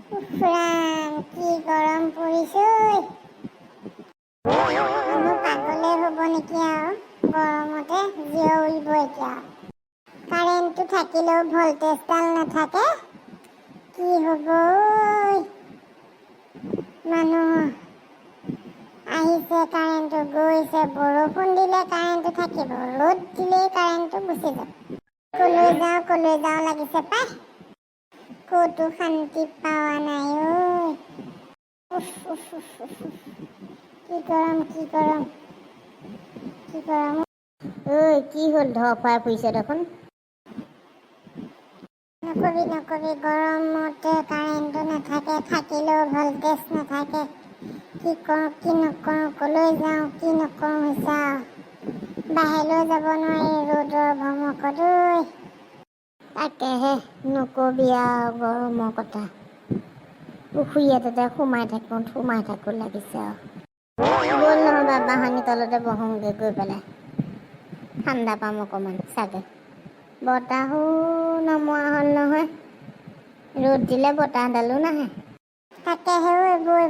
উফৰাম কি গৰম পৰিছে মানুহ পাগলে হ'ব নেকি আৰু গৰমতে জিয় উৰিব এতিয়া কাৰেণ্টটো থাকিলেও ভল্টেজডাল নাথাকে কি হ'ব মানুহ আহিছে কাৰেণ্টটো গৈছে বৰষুণ দিলে কাৰেণ্টটো থাকিব ৰ'দ দিলেই কাৰেণ্টটো গুচি যাব কলৈ যাওঁ লাগিছে পাই ক'তো শান্তি পাৱা নাই উফ উফ উফ উফ উফ কি গৰম ঐ কি হ'ল ধৰ খুৱাই ফুৰিছে দেখোন নকবি গৰমতে কাৰেণ্টটো নাথাকে থাকিলেও ভল্টেজ নাথাকে কি কৰোঁ কি নকৰোঁ কলৈ যাওঁ কি নকৰোঁ হৈছে বাহিৰলৈ যাব নোৱাৰি ৰ'দৰ ভমকত তাকেহে নকবি আৰু গৰমৰ কথা পুখুৰীয়াতে সোমাই থাকোঁ লাগিছে আৰু গ'ল নহ'বা বাঁহনি তলতে বহোঁগৈ গৈ পেলাই ঠাণ্ডা পাম অকণমান চাগে বতাহো নমৰা হ'ল নহয় ৰ'দ দিলে বতাহডালো নাহে তাকেহে বৈ